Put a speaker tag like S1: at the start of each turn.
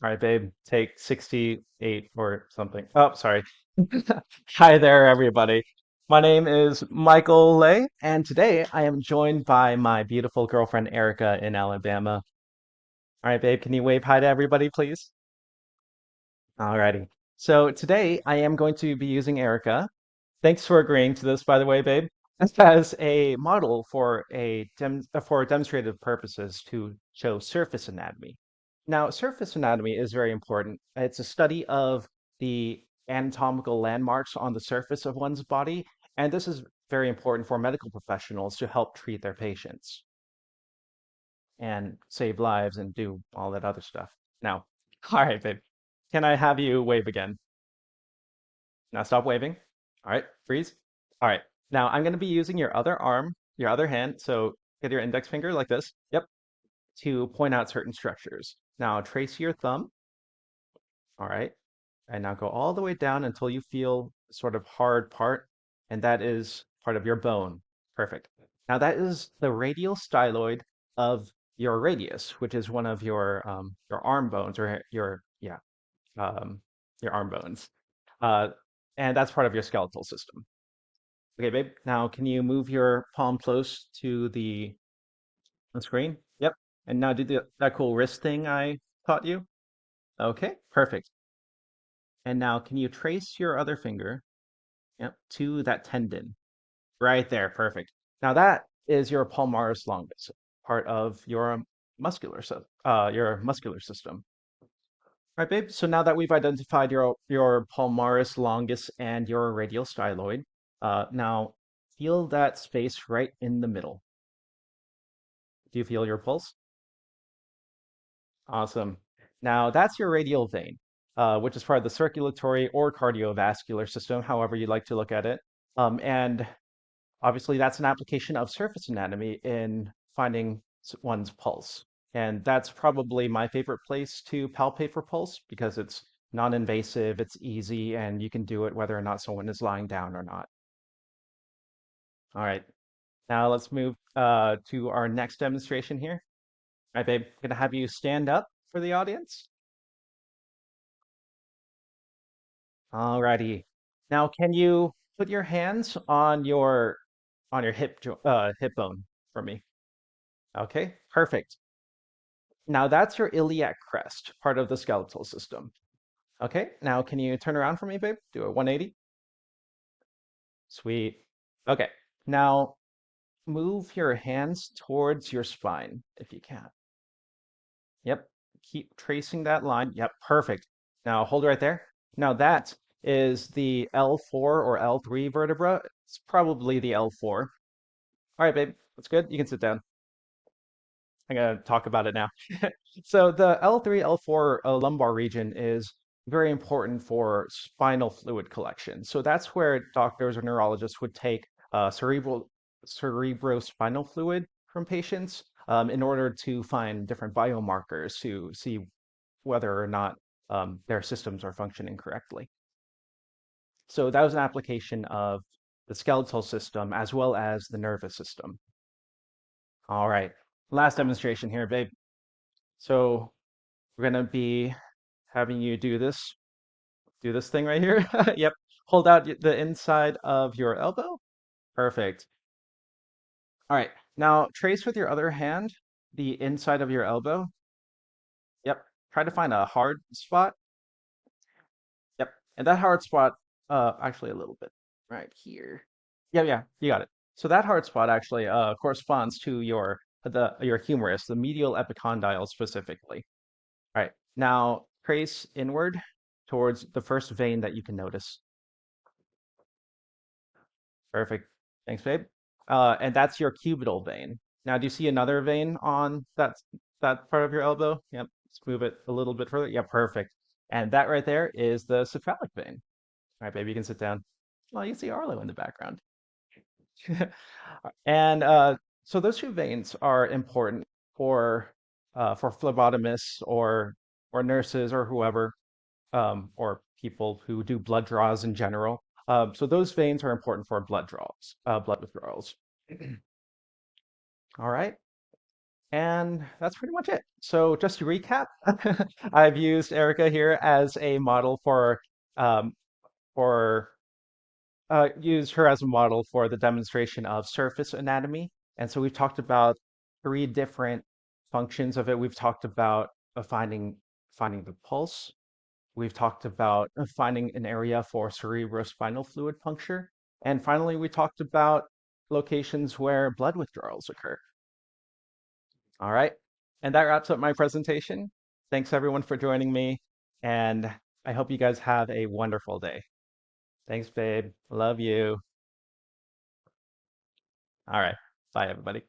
S1: All right, babe, take 68 or something. Oh, sorry. Hi there, everybody. My name is Michael Lay, and today I am joined by my beautiful girlfriend Erica in Alabama. All right, babe, can you wave hi to everybody, please? Alrighty. So today I am going to be using Erica. Thanks for agreeing to this, by the way, babe. As a model for for demonstrative purposes to show surface anatomy. Now, surface anatomy is very important. It's a study of the anatomical landmarks on the surface of one's body, and this is very important for medical professionals to help treat their patients and save lives and do all that other stuff. Now, all right, babe. Can I have you wave again? Now stop waving. All right, freeze. All right. Now I'm going to be using your other arm, your other hand. So get your index finger like this. Yep. To point out certain structures. Now trace your thumb. All right. And now go all the way down until you feel sort of hard part. And that is part of your bone. Perfect. Now that is the radial styloid of your radius, which is one of your arm bones or um, your arm bones. Uh, and that's part of your skeletal system. Okay, babe. Now, can you move your palm close to the screen? Yep. And now do that cool wrist thing I taught you. Okay, perfect. And now, can you trace your other finger, yep, to that tendon right there? Perfect. Now that is your palmaris longus, part of your muscular system. All right, babe. So now that we've identified your palmaris longus and your radial styloid, now feel that space right in the middle. Do you feel your pulse? Awesome. Now that's your radial vein, which is part of the circulatory or cardiovascular system, however you like to look at it. And obviously, that's an application of surface anatomy in finding one's pulse. And that's probably my favorite place to palpate for pulse because it's non-invasive, it's easy, and you can do it whether or not someone is lying down or not. All right, now let's move to our next demonstration here. All right, babe, gonna have you stand up for the audience. All righty. Now, can you put your hands on your hip bone for me? Okay, perfect. Now that's your iliac crest, part of the skeletal system. Okay, now can you turn around for me, babe? Do a 180. Sweet. Okay, now move your hands towards your spine if you can. Yep, keep tracing that line. Yep, perfect. Now hold right there. Now that is the L4 or L3 vertebra. It's probably the L4. All right, babe, that's good. You can sit down. I'm gonna talk about it now. So the L3, L4 lumbar region is very important for spinal fluid collection. So that's where doctors or neurologists would take cerebrospinal fluid from patients in order to find different biomarkers to see whether or not their systems are functioning correctly. So that was an application of the skeletal system as well as the nervous system. All right, last demonstration here, babe. So we're gonna be having you do this thing right here. Yep. Hold out the inside of your elbow. Perfect. All right. Now trace with your other hand the inside of your elbow. Yep. Try to find a hard spot. Yep. And that hard spot, actually a little bit right here. Yeah, yeah, you got it. So that hard spot actually corresponds to your humerus, the medial epicondyle specifically. All right. Now trace inward towards the first vein that you can notice. Perfect. Thanks, babe. And that's your cubital vein. Now, do you see another vein on that part of your elbow? Yep. Let's move it a little bit further. Yeah, perfect. And that right there is the cephalic vein. All right, baby, you can sit down. Well, you see Arlo in the background. And so those two veins are important for phlebotomists or nurses or whoever or people who do blood draws in general. So those veins are important for blood withdrawals. All right. And that's pretty much it. So just to recap, I've used Erica here as a model um, for used her as a model for the demonstration of surface anatomy. And so we've talked about three different functions of it. We've talked about finding the pulse. We've talked about finding an area for cerebrospinal fluid puncture. And finally, we talked about locations where blood withdrawals occur. All right. And that wraps up my presentation. Thanks everyone for joining me. And I hope you guys have a wonderful day. Thanks, babe. Love you. All right. Bye, everybody.